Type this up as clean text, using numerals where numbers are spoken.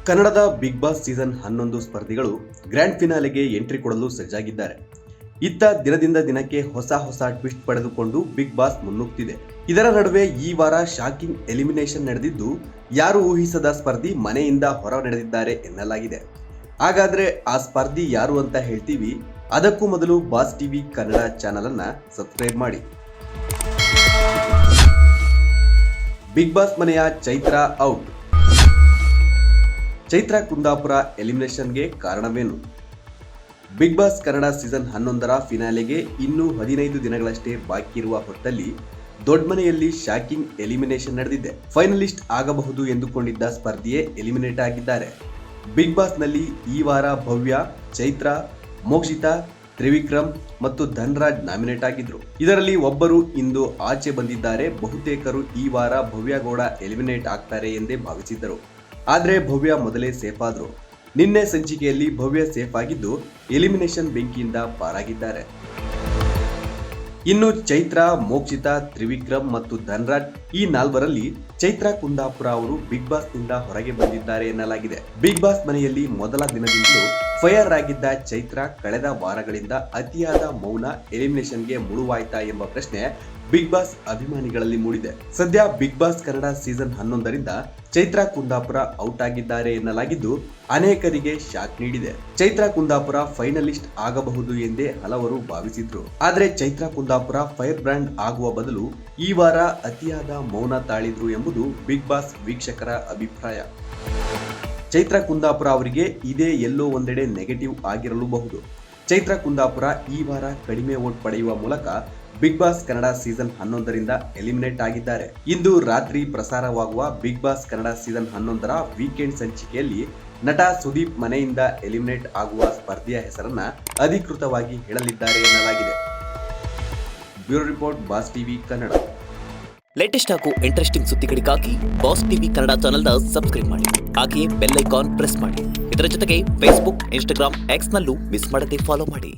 ಕನ್ನಡದ big boss season 11 ಸ್ಪರ್ಧಿಗಳು grand ಫಿನಾಲೆಗೆ entry ಕೊಡಲು ಸಜ್ಜಾಗಿದ್ದಾರೆ. ಇತ್ತ ದಿನದಿಂದ ದಿನಕ್ಕೆ ಹೊಸ ಟ್ವಿಸ್ಟ್ ಪಡೆದುಕೊಂಡು ಬಿಗ್ ಬಾಸ್ ಮುನ್ನುಗ್ತಿದೆ. ಇದರ ನಡುವೆ ಈ ವಾರ ಶಾಕಿಂಗ್ ಎಲಿಮಿನೇಷನ್ ನಡೆದಿದ್ದು, ಯಾರು ಊಹಿಸದ ಸ್ಪರ್ಧಿ ಮನೆಯಿಂದ ಹೊರ ನಡೆದಿದ್ದಾರೆ ಎನ್ನಲಾಗಿದೆ. ಹಾಗಾದ್ರೆ ಆ ಸ್ಪರ್ಧಿ ಯಾರು ಅಂತ ಹೇಳ್ತೀವಿ. ಅದಕ್ಕೂ ಮೊದಲು ಬಾಸ್ ಟಿವಿ ಕನ್ನಡ ಚಾನೆಲ್ ಅನ್ನ ಸಬ್ಸ್ಕ್ರೈಬ್ ಮಾಡಿ. ಬಿಗ್ ಬಾಸ್ ಮನೆಯ ಚೈತ್ರಾ ಔಟ್. ಚೈತ್ರಾ ಕುಂದಾಪುರ ಎಲಿಮಿನೇಷನ್ಗೆ ಕಾರಣವೇನು? ಬಿಗ್ ಬಾಸ್ ಕನ್ನಡ ಸೀಸನ್ 11ರ ಫಿನಾಲೆಗೆ ಇನ್ನೂ 15 ದಿನಗಳಷ್ಟೇ ಬಾಕಿ ಇರುವ ಹೊತ್ತಲ್ಲಿ ದೊಡ್ಡಮನೆಯಲ್ಲಿ ಶಾಕಿಂಗ್ ಎಲಿಮಿನೇಷನ್ ನಡೆದಿದೆ. ಫೈನಲಿಸ್ಟ್ ಆಗಬಹುದು ಎಂದುಕೊಂಡಿದ್ದ ಸ್ಪರ್ಧಿಯೇ ಎಲಿಮಿನೇಟ್ ಆಗಿದ್ದಾರೆ. ಬಿಗ್ ಬಾಸ್ನಲ್ಲಿ ಈ ವಾರ ಭವ್ಯ, ಚೈತ್ರಾ, ಮೋಕ್ಷಿತಾ, ತ್ರಿವಿಕ್ರಮ್ ಮತ್ತು ಧನ್ರಾಜ್ ನಾಮಿನೇಟ್ ಆಗಿದ್ರು. ಇದರಲ್ಲಿ ಒಬ್ಬರು ಇಂದು ಆಚೆ ಬಂದಿದ್ದಾರೆ. ಬಹುತೇಕರು ಈ ವಾರ ಭವ್ಯ ಗೌಡ ಎಲಿಮಿನೇಟ್ ಆಗ್ತಾರೆ ಎಂದೇ ಭಾವಿಸಿದ್ದರು. ಆದರೆ ಭವ್ಯ ಮೊದಲೇ ಸೇಫ್ ಆದ್ರು. ನಿನ್ನೆ ಸಂಚಿಕೆಯಲ್ಲಿ ಭವ್ಯ ಸೇಫ್ ಆಗಿದ್ದು ಎಲಿಮಿನೇಷನ್ ಬೆಂಕಿಯಿಂದ ಪಾರಾಗಿದ್ದಾರೆ. ಇನ್ನು ಚೈತ್ರಾ, ಮೋಕ್ಷಿತಾ, ತ್ರಿವಿಕ್ರಮ್ ಮತ್ತು ಧನ್ರಾಜ್ ಈ ನಾಲ್ವರಲ್ಲಿ ಚೈತ್ರಾ ಕುಂದಾಪುರ ಅವರು ಬಿಗ್ ಬಾಸ್ ನಿಂದ ಹೊರಗೆ ಬಂದಿದ್ದಾರೆ ಎನ್ನಲಾಗಿದೆ. ಬಿಗ್ ಬಾಸ್ ಮನೆಯಲ್ಲಿ ಮೊದಲ ದಿನದಿಂದಲೂ ಫೈರ್ ಆಗಿದ್ದ ಚೈತ್ರಾ ಕಳೆದ ವಾರಗಳಿಂದ ಅತಿಯಾದ ಮೌನ ಎಲಿಮಿನೇಷನ್ಗೆ ಮುಳುವಾಯ್ತಾ ಎಂಬ ಪ್ರಶ್ನೆ ಬಿಗ್ ಬಾಸ್ ಅಭಿಮಾನಿಗಳಲ್ಲಿ ಮೂಡಿದೆ. ಸದ್ಯ ಬಿಗ್ ಬಾಸ್ ಕನ್ನಡ ಸೀಸನ್ 11ರಿಂದ ಚೈತ್ರಾ ಕುಂದಾಪುರ ಔಟ್ ಆಗಿದ್ದಾರೆ ಎನ್ನಲಾಗಿದ್ದು, ಅನೇಕರಿಗೆ ಶಾಕ್ ನೀಡಿದೆ. ಚೈತ್ರಾ ಕುಂದಾಪುರ ಫೈನಲಿಸ್ಟ್ ಆಗಬಹುದು ಎಂದೇ ಹಲವರು ಭಾವಿಸಿದ್ರು. ಆದರೆ ಚೈತ್ರಾ ಕುಂದಾಪುರ ಫೈರ್ ಬ್ರ್ಯಾಂಡ್ ಆಗುವ ಬದಲು ಈ ವಾರ ಅತಿಯಾದ ಮೌನ ತಾಳಿದ್ರು ಎಂಬುದು ಬಿಗ್ ಬಾಸ್ ವೀಕ್ಷಕರ ಅಭಿಪ್ರಾಯ. ಚೈತ್ರಾ ಕುಂದಾಪುರ ಅವರಿಗೆ ಇದೇ ಎಲ್ಲೋ ಒಂದೆಡೆ ನೆಗೆಟಿವ್ ಆಗಿರಲೂಬಹುದು. ಚೈತ್ರಾ ಕುಂದಾಪುರ ಈ ವಾರ ಕಡಿಮೆ ವೋಟ್ ಪಡೆಯುವ ಮೂಲಕ ಬಿಗ್ ಬಾಸ್ ಕನ್ನಡ ಸೀಸನ್ 11ರಿಂದ ಎಲಿಮಿನೇಟ್ ಆಗಿದ್ದಾರೆ. ಇಂದು ರಾತ್ರಿ ಪ್ರಸಾರವಾಗುವ ಬಿಗ್ ಬಾಸ್ ಕನ್ನಡ ಸೀಸನ್ 11ರ ವೀಕೆಂಡ್ ಸಂಚಿಕೆಯಲ್ಲಿ ನಟ ಸುದೀಪ್ ಮನೆಯಿಂದ ಎಲಿಮಿನೇಟ್ ಆಗುವ ಸ್ಪರ್ಧಿಯ ಹೆಸರನ್ನ ಅಧಿಕೃತವಾಗಿ ಹೇಳಲಿದ್ದಾರೆ ಎನ್ನಲಾಗಿದೆ. Bureau report, boss TV Kannada. Latest ಹಾಗೂ ಇಂಟ್ರೆಸ್ಟಿಂಗ್ ಸುದ್ದಿಗಳಿಗಾಗಿ ಬಾಸ್ ಟಿವಿ ಕನ್ನಡ ಚಾನೆಲ್ನ ಸಬ್ಸ್ಕ್ರೈಬ್ ಮಾಡಿ. ಹಾಗೆಯೇ ಬೆಲ್ ಐಕಾನ್ ಪ್ರೆಸ್ ಮಾಡಿ. ಇದರ ಜೊತೆಗೆ ಫೇಸ್ಬುಕ್, ಇನ್ಸ್ಟಾಗ್ರಾಮ್, ಎಕ್ಸ್ನಲ್ಲೂ ಮಿಸ್ ಮಾಡದೆ ಫಾಲೋ ಮಾಡಿ.